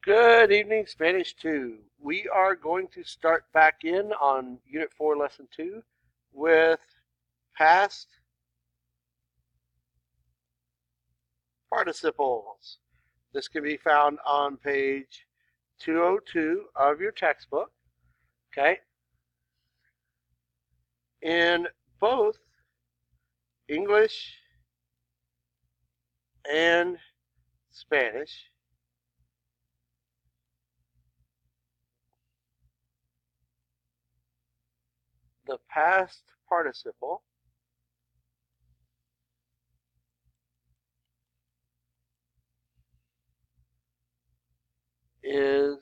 Good evening, Spanish 2. We are going to start back in on Unit 4, Lesson 2 with past participles. This can be found on page 202 of your textbook. Okay? In both English and Spanish, the past participle is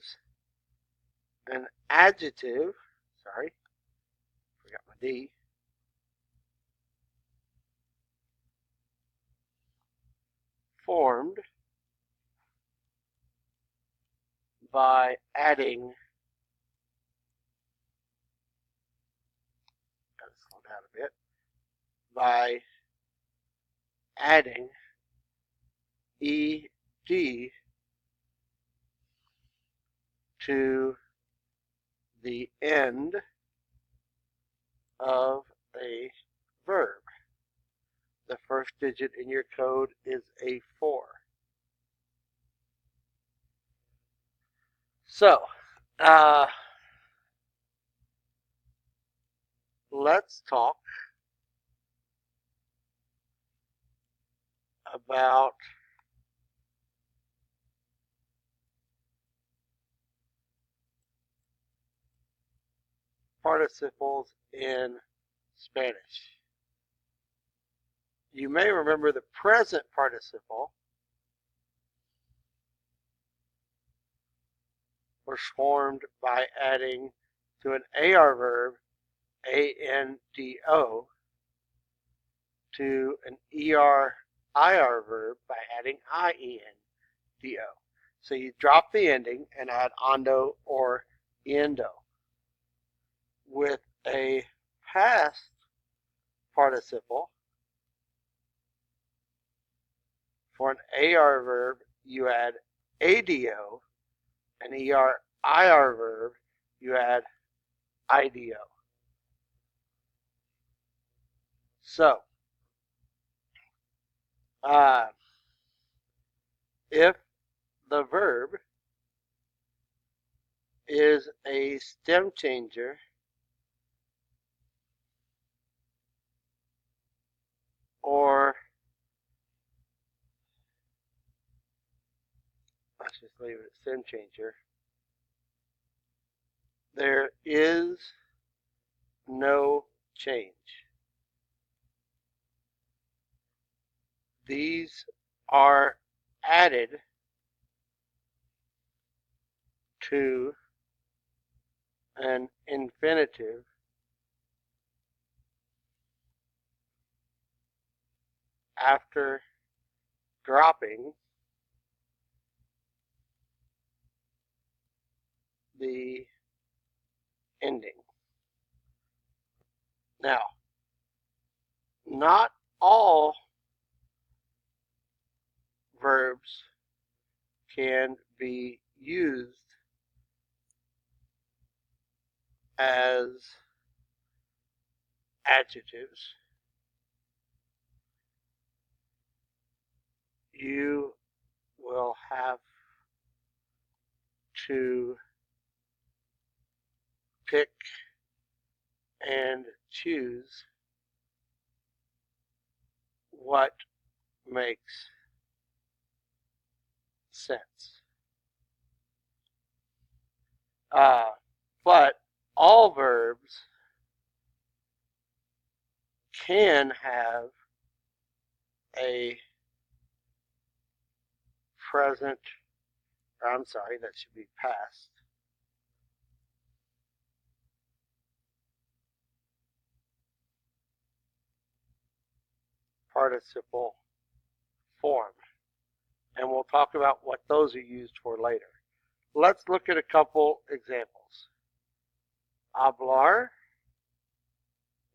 an adjective, sorry, forgot my D, formed by adding, gotta slow down a bit, by adding ed to the end of a verb. The first digit in your code is a 4. So, let's talk about participles in Spanish. You may remember the present participle was formed by adding to an AR verb, ANDO, to an ER-IR verb by adding IENDO. So you drop the ending and add ondo or endo. With a past participle, for an AR verb, you add ADO. An ER-IR verb, you add IDO. So, if the verb is a stem changer, or let's just leave it at stem changer, there is no change. These are added to an infinitive after dropping the ending. Now, not all verbs can be used as adjectives. You will have to pick and choose what makes sense. But all verbs can have a present, or I'm sorry, that should be past, participle form. And we'll talk about what those are used for later. Let's look at a couple examples. Hablar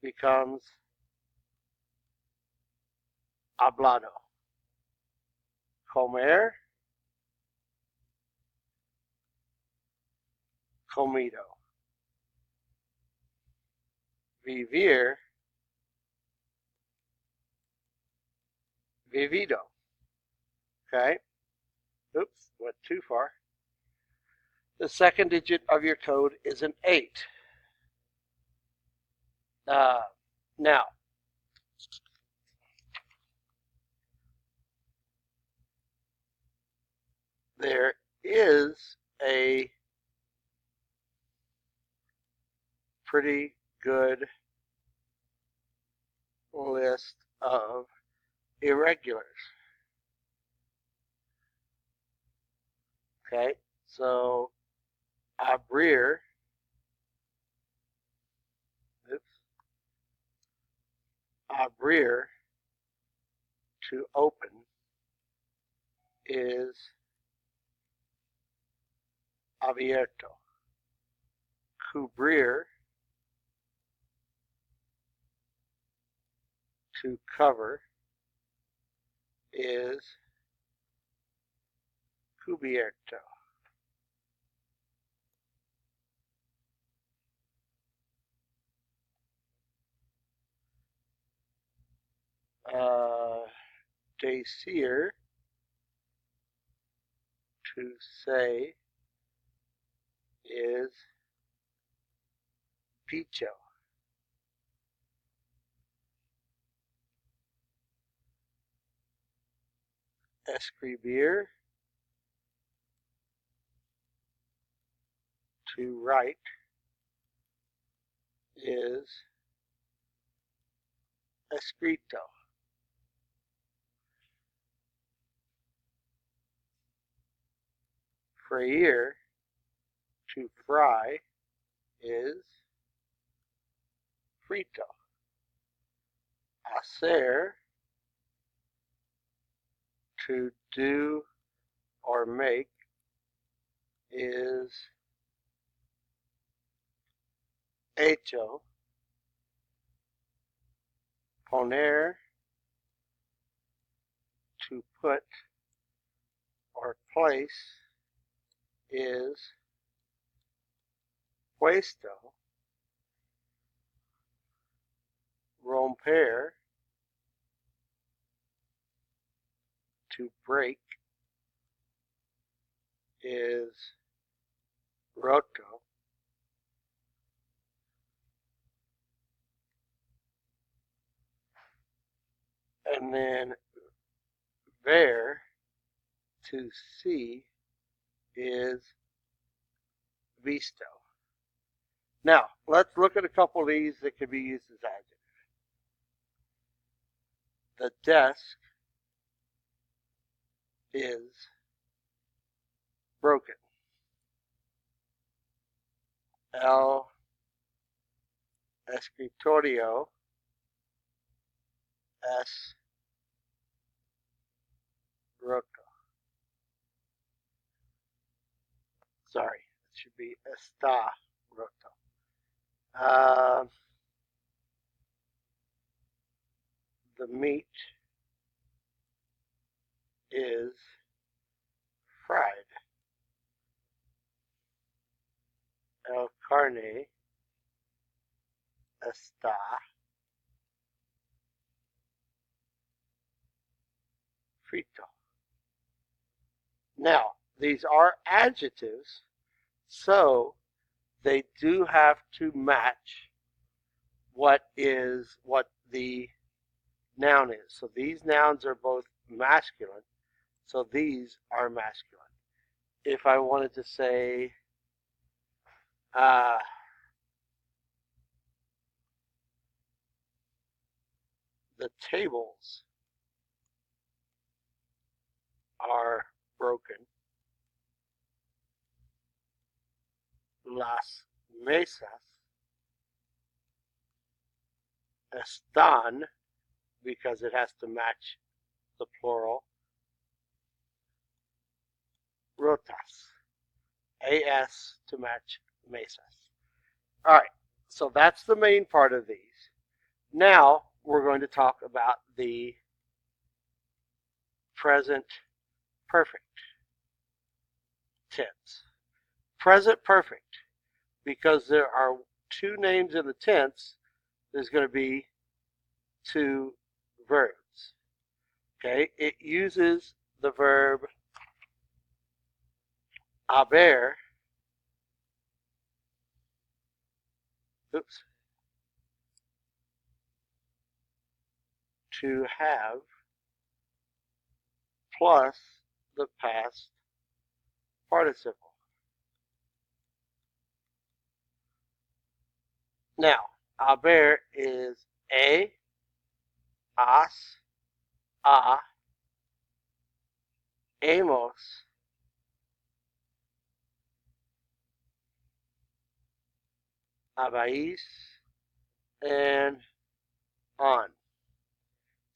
becomes hablado. Comer comido. Vivir, vivido. Okay? Oops, went too far. The second digit of your code is an 8. Now, there is a pretty good list of irregulars. Okay, so abrir, abrir, to open, is abierto. Cubrir, to cover, is cubierto. Decir, to say, is dicho. Escribir, to write, is escrito. Freír, to fry, is frito. Hacer, to do or make, is hecho. Poner, to put or place, is puesto. Romper, to break, is roto. And then ver, to see, is visto. Now, let's look at a couple of these that could be used as adjectives. The desk is broken. El escritorio es roto. Sorry, it should be está roto. The meat is fried. El carne está frito. Now, these are adjectives, so they do have to match what the noun is. So these nouns are both masculine, so these are masculine. If I wanted to say the tables are broken, las mesas están, because it has to match the plural, rotas. AS to match mesas. All right, so that's the main part of these. Now we're going to talk about the present perfect tense. Present perfect because there are two names in the tense, there's going to be two verbs. Okay, it uses the verb haber, to have, plus the past participle. Now, haber is has, hemos, habéis, and on.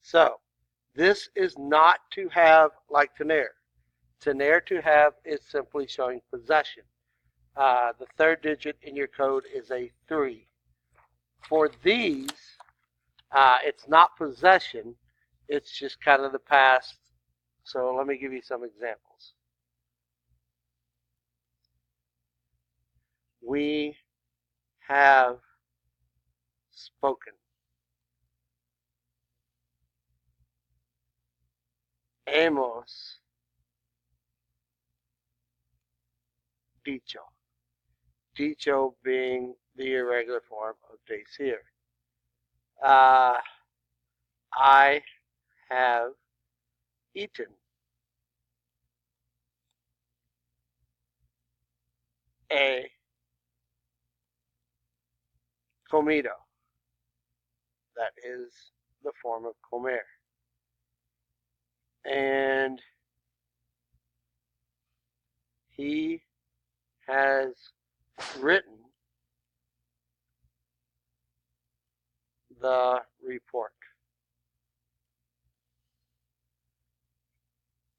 So, this is not to have like tener. Tener, to have, is simply showing possession. The third digit in your code is a 3. For these, it's not possession, it's just kind of the past. So let me give you some examples. We have spoken. Hemos dicho. Dicho being the irregular form of decir. I have eaten. He comido. That is the form of comer. And he has written the report.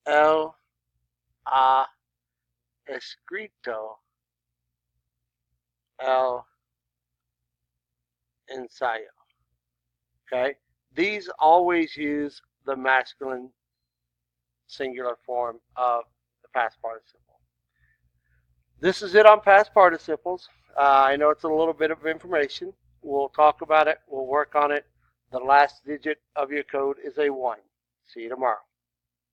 Él ha escrito el ensayo. Okay? These always use the masculine singular form of the past participle. This is it on past participles. I know it's a little bit of information. We'll talk about it. We'll work on it. The last digit of your code is a 1. See you tomorrow.